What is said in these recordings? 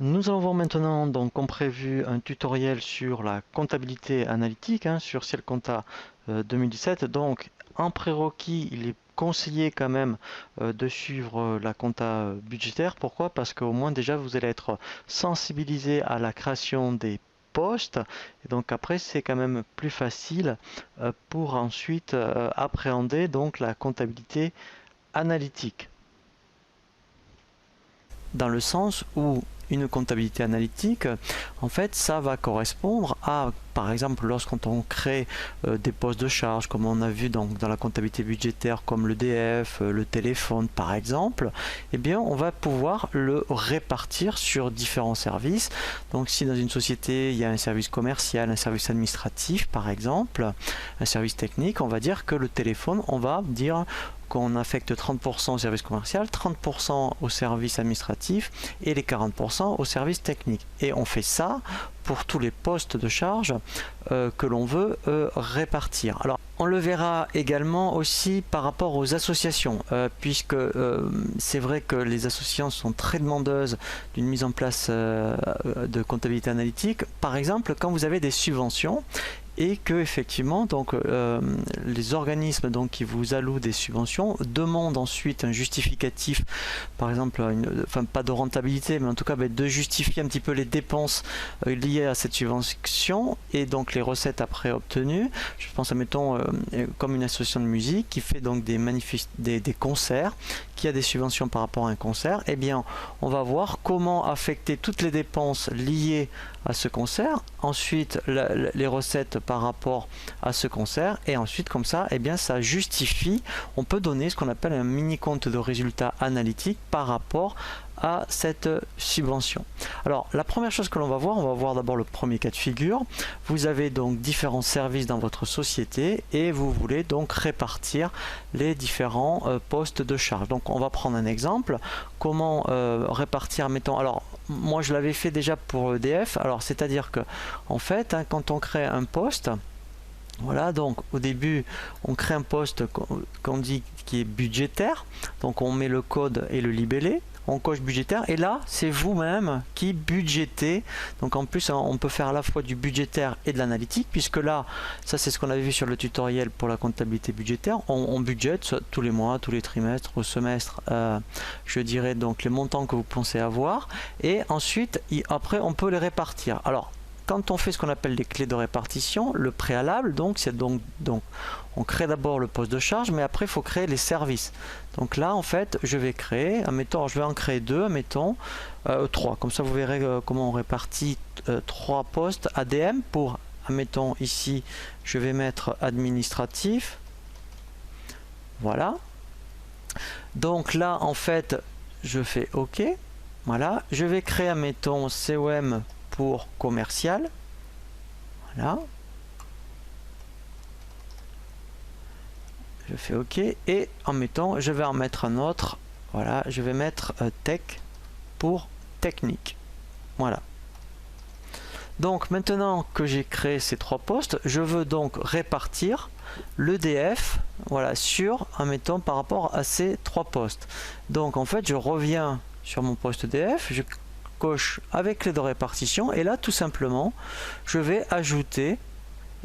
Nous allons voir maintenant, donc, comme prévu, un tutoriel sur la comptabilité analytique, sur Ciel Compta 2017. Donc, en prérequis, il est conseillé quand même de suivre la compta budgétaire. Pourquoi? Parce qu'au moins déjà vous allez être sensibilisé à la création des postes. Et donc après, c'est quand même plus facile pour ensuite appréhender donc la comptabilité analytique, dans le sens où une comptabilité analytique, en fait, ça va correspondre à, par exemple, lorsqu'on crée des postes de charge, comme on a vu dans la comptabilité budgétaire, comme l'EDF, le téléphone, par exemple, eh bien, on va pouvoir le répartir sur différents services. Donc, si dans une société, il y a un service commercial, un service administratif, par exemple, un service technique, on va dire que le téléphone, on va dire qu'on affecte 30% au service commercial, 30% au service administratif et les 40% au service technique. Et on fait ça pour tous les postes de charge que l'on veut répartir. Alors, on le verra également aussi par rapport aux associations, puisque c'est vrai que les associations sont très demandeuses d'une mise en place de comptabilité analytique. Par exemple, quand vous avez des subventions, et que effectivement donc les organismes donc qui vous allouent des subventions demandent ensuite un justificatif, par exemple enfin pas de rentabilité mais en tout cas de justifier un petit peu les dépenses liées à cette subvention et donc les recettes après obtenues. Je pense à mettons comme une association de musique qui fait donc des concerts, qui a des subventions par rapport à un concert. Eh bien on va voir comment affecter toutes les dépenses liées à ce concert, ensuite les recettes par rapport à ce concert, et ensuite comme ça, eh bien ça justifie, on peut donner ce qu'on appelle un mini compte de résultat analytique par rapport à cette subvention. Alors la première chose que l'on va voir, on va voir d'abord le premier cas de figure. Vous avez donc différents services dans votre société et vous voulez donc répartir les différents postes de charge. Donc on va prendre un exemple, comment répartir, mettons, alors moi je l'avais fait déjà pour EDF, alors c'est à dire que en fait quand on crée un poste, voilà, donc au début on crée un poste qu'on dit qui est budgétaire, donc on met le code et le libellé, on coche budgétaire et là c'est vous-même qui budgétez. Donc en plus on peut faire à la fois du budgétaire et de l'analytique, puisque là ça c'est ce qu'on avait vu sur le tutoriel pour la comptabilité budgétaire, on budgète tous les mois, tous les trimestres, au semestre, je dirais donc les montants que vous pensez avoir, et ensuite après on peut les répartir. Alors quand on fait ce qu'on appelle les clés de répartition, le préalable, donc c'est donc on crée d'abord le poste de charge, mais après il faut créer les services. Donc là en fait je vais créer, admettons, je vais en créer deux, admettons 3. Comme ça vous verrez comment on répartit 3 postes ADM pour, admettons ici je vais mettre administratif. Voilà. Donc là en fait je fais OK. Voilà. Je vais créer, admettons, COM pour commercial. Voilà. Je fais OK et en mettant, je vais en mettre un autre. Voilà, je vais mettre tech pour technique. Voilà. Donc maintenant que j'ai créé ces 3 postes, je veux donc répartir l'EDF, voilà, sur, en mettant par rapport à ces 3 postes. Donc en fait, je reviens sur mon poste EDF, je coche avec clé de répartition et là tout simplement je vais ajouter,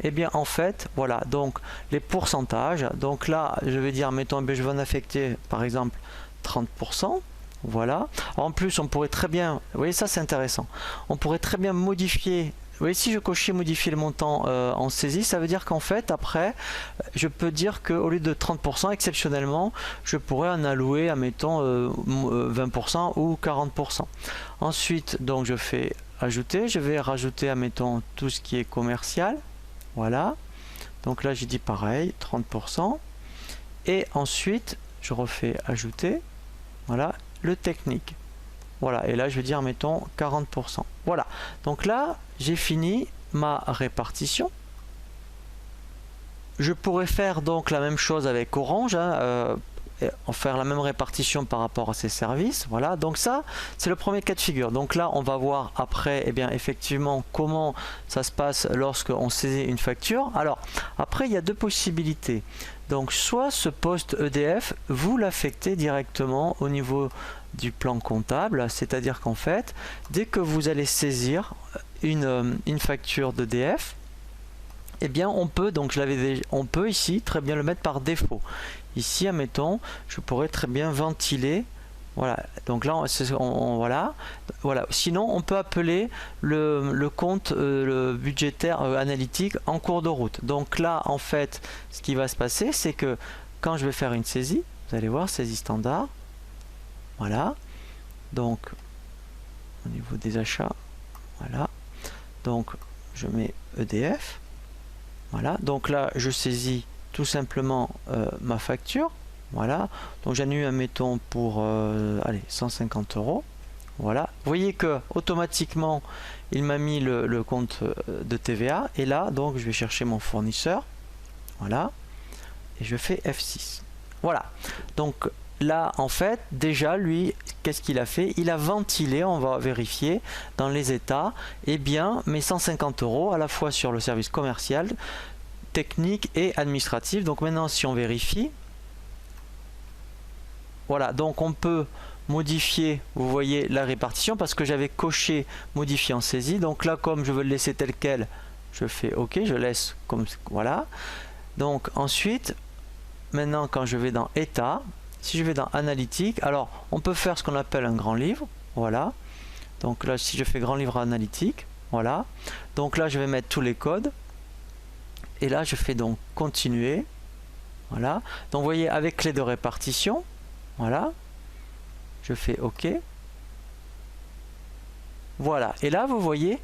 et bien en fait voilà, donc les pourcentages. Donc là je vais dire, mettons, je vais en affecter par exemple 30%. Voilà. En plus on pourrait très bien, vous voyez, ça c'est intéressant, on pourrait très bien modifier. Vous voyez, si je cochais modifier le montant en saisie, ça veut dire qu'en fait, après, je peux dire qu'au lieu de 30%, exceptionnellement, je pourrais en allouer, admettons, 20% ou 40%. Ensuite, donc, je fais ajouter. Je vais rajouter, admettons, tout ce qui est commercial. Voilà. Donc là, j'ai dit pareil, 30%. Et ensuite, je refais ajouter. Voilà, le technique. Voilà, et là je vais dire, mettons, 40%. Voilà, donc là j'ai fini ma répartition. Je pourrais faire donc la même chose avec Orange, en faire la même répartition par rapport à ces services. Voilà, donc ça c'est le premier cas de figure. Donc là on va voir après, eh bien effectivement, comment ça se passe lorsqu'on saisit une facture. Alors après il y a deux possibilités. Donc soit ce poste EDF, vous l'affectez directement au niveau du plan comptable, c'est-à-dire qu'en fait, dès que vous allez saisir une facture d'EDF, eh bien on peut, donc on peut ici très bien le mettre par défaut. Ici, admettons, je pourrais très bien ventiler. Voilà, donc là, voilà. Sinon, on peut appeler le compte le budgétaire analytique en cours de route. Donc là, en fait, ce qui va se passer, c'est que quand je vais faire une saisie, vous allez voir, saisie standard. Voilà. Donc, au niveau des achats, voilà. Donc, je mets EDF. Voilà. Donc là, je saisis tout simplement ma facture. Voilà, donc j'annule, admettons, pour allez, 150 €. Voilà, vous voyez que automatiquement il m'a mis le compte de TVA, et là donc je vais chercher mon fournisseur. Voilà, et je fais F6. Voilà, donc là en fait déjà lui, qu'est-ce qu'il a fait? Il a ventilé, on va vérifier dans les états, et bien mes 150 € à la fois sur le service commercial, technique et administratif. Donc maintenant si on vérifie, voilà, donc on peut modifier, vous voyez, la répartition, parce que j'avais coché modifier en saisie. Donc là, comme je veux le laisser tel quel, je fais OK, je laisse comme voilà. Donc ensuite, maintenant quand je vais dans état, si je vais dans analytique, alors on peut faire ce qu'on appelle un grand livre. Voilà, donc là si je fais grand livre analytique, voilà, donc là je vais mettre tous les codes, et là je fais donc continuer. Voilà, donc vous voyez, avec clé de répartition, voilà, je fais OK. Voilà, et là vous voyez,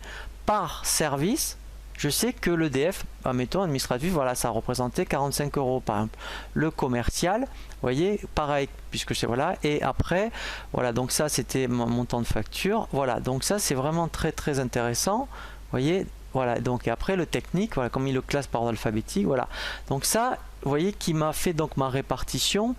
par service, je sais que l'EDF, admettons administratif, voilà, ça représentait 45 € par exemple. Le commercial, vous voyez, pareil, puisque c'est voilà, et après, voilà, donc ça c'était mon montant de facture. Voilà, donc ça c'est vraiment très très intéressant. Vous voyez, voilà, donc et après le technique, voilà, comme il le classe par ordre alphabétique, voilà. Donc ça, vous voyez, qui m'a fait donc ma répartition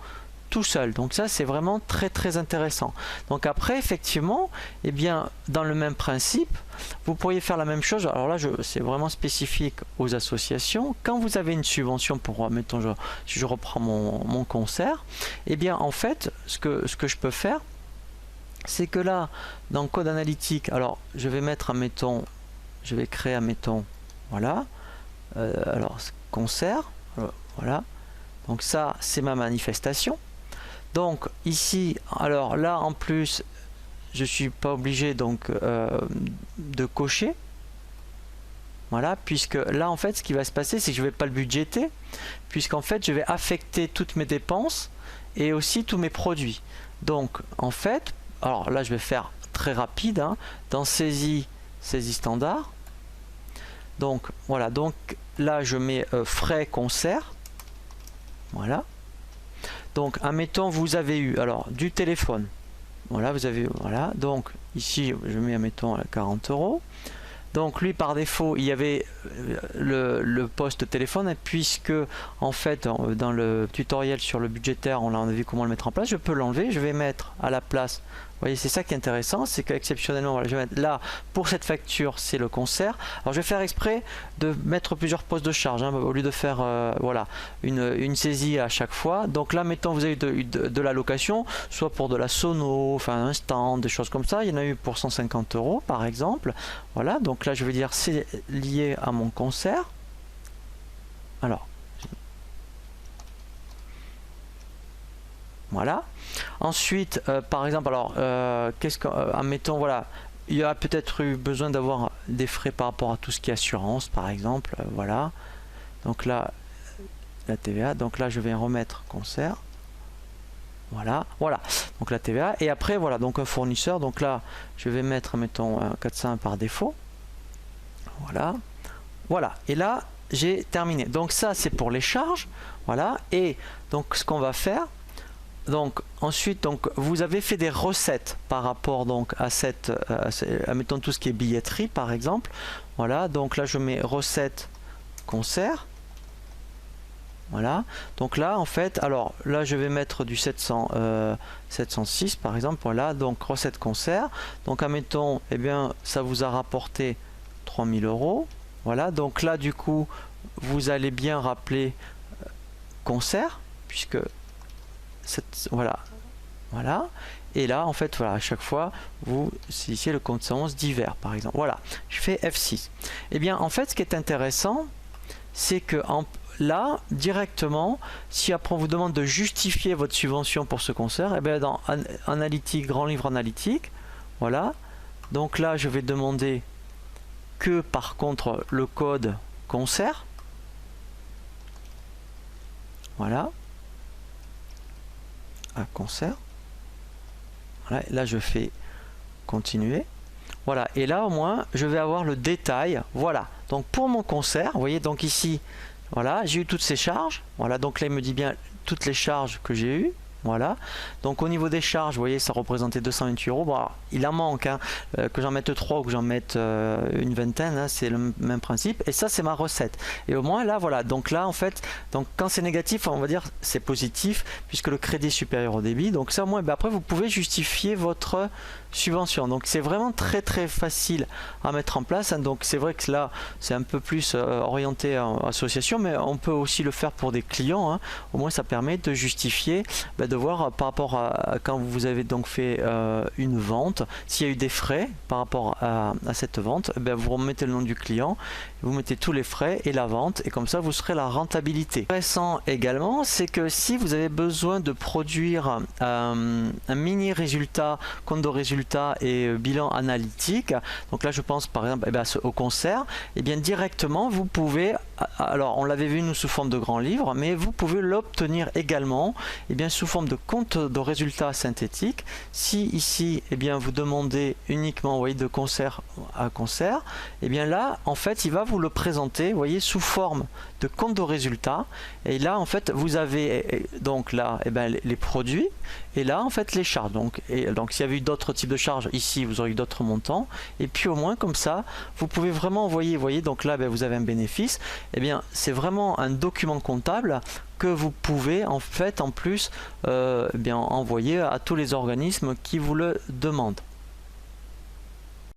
tout seul. Donc ça c'est vraiment très très intéressant. Donc après effectivement, eh bien dans le même principe, vous pourriez faire la même chose. Alors là c'est vraiment spécifique aux associations. Quand vous avez une subvention pour, mettons, si je reprends mon concert, eh bien en fait ce que je peux faire, c'est que là dans code analytique, alors je vais mettre, admettons, je vais créer, admettons, voilà, alors concert, voilà, donc ça c'est ma manifestation. Donc ici, alors là en plus, je suis pas obligé donc de cocher. Voilà, puisque là en fait ce qui va se passer, c'est que je vais pas le budgéter, puisqu'en fait je vais affecter toutes mes dépenses et aussi tous mes produits. Donc en fait, alors là je vais faire très rapide, hein, dans saisie standard. Donc voilà, donc là je mets frais concert. Voilà. Donc, admettons, vous avez eu alors du téléphone. Voilà, vous avez, voilà. Donc, ici, je mets, admettons, 40 €. Donc, lui, par défaut, il y avait le poste téléphone, puisque, en fait, dans le tutoriel sur le budgétaire, on a vu comment le mettre en place. Je peux l'enlever. Je vais mettre à la place. Vous voyez, c'est ça qui est intéressant, c'est qu'exceptionnellement, voilà, je vais mettre là, pour cette facture, c'est le concert. Alors je vais faire exprès de mettre plusieurs postes de charge, hein, au lieu de faire voilà, une saisie à chaque fois. Donc là, mettons, vous avez de la location, soit pour de la sono, enfin un stand, des choses comme ça. Il y en a eu pour 150 € par exemple. Voilà, donc là je vais dire c'est lié à mon concert. Alors, voilà. Ensuite, par exemple, alors, admettons, voilà, il y a peut-être eu besoin d'avoir des frais par rapport à tout ce qui est assurance, par exemple, voilà. Donc là, la TVA, donc là, je vais remettre concert. Voilà, voilà. Donc la TVA, et après, voilà, donc un fournisseur, donc là, je vais mettre, mettons, 401 par défaut. Voilà, voilà. Et là, j'ai terminé. Donc ça, c'est pour les charges, voilà. Et donc, ce qu'on va faire, donc ensuite, donc vous avez fait des recettes par rapport donc à cette, mettons tout ce qui est billetterie par exemple. Voilà, donc là je mets recette concert. Voilà, donc là en fait, alors là je vais mettre du 706 par exemple. Voilà, donc recette concert. Donc admettons, eh bien ça vous a rapporté 3000 €. Voilà, donc là du coup vous allez bien rappeler concert, puisque voilà, voilà. Et là, en fait, voilà, à chaque fois, vous saisissez le compte 11 divers, par exemple. Voilà, je fais F6. Et bien, en fait, ce qui est intéressant, c'est que là, directement, si après on vous demande de justifier votre subvention pour ce concert, et bien dans Analytique, Grand Livre Analytique, voilà. Donc là, je vais demander que, par contre, le code concert. Voilà. Un concert. Voilà, là je fais continuer. Voilà, et là au moins je vais avoir le détail. Voilà, donc pour mon concert, vous voyez, donc ici, voilà, j'ai eu toutes ces charges. Voilà, donc là il me dit bien toutes les charges que j'ai eues. Voilà, donc au niveau des charges, vous voyez, ça représentait 228 euros. Bon, alors, il en manque, hein, que j'en mette 3 ou que j'en mette une vingtaine, hein, c'est le même principe. Et ça, c'est ma recette. Et au moins là, voilà, donc là, en fait, donc quand c'est négatif, on va dire c'est positif, puisque le crédit est supérieur au débit. Donc ça, au moins, ben, après, vous pouvez justifier votre subvention. Donc c'est vraiment très facile à mettre en place, hein. Donc c'est vrai que là, c'est un peu plus orienté en association, mais on peut aussi le faire pour des clients, hein. Au moins, ça permet de justifier, ben, de voir par rapport à quand vous avez donc fait une vente, s'il y a eu des frais par rapport à cette vente, ben, vous remettez le nom du client, vous mettez tous les frais et la vente, et comme ça vous serez la rentabilité. Intéressant également, c'est que si vous avez besoin de produire un mini résultat, compte de résultat et bilan analytique, donc là je pense par exemple au concert, et bien directement vous pouvez, alors on l'avait vu nous sous forme de grand livre, mais vous pouvez l'obtenir également et bien sous forme de compte de résultats synthétique. Si ici bien vous demandez uniquement, vous voyez, de concert à concert, et bien là en fait il va vous le présenter, vous voyez, sous forme de compte de résultats. Et là en fait vous avez donc là les produits, et là en fait les charges. Donc s'il y avait eu d'autres types de charges, ici vous aurez eu d'autres montants, et puis au moins comme ça vous pouvez vraiment envoyer, vous voyez, donc là vous avez un bénéfice. Et bien c'est vraiment un document comptable que vous pouvez en fait en plus envoyer à tous les organismes qui vous le demandent.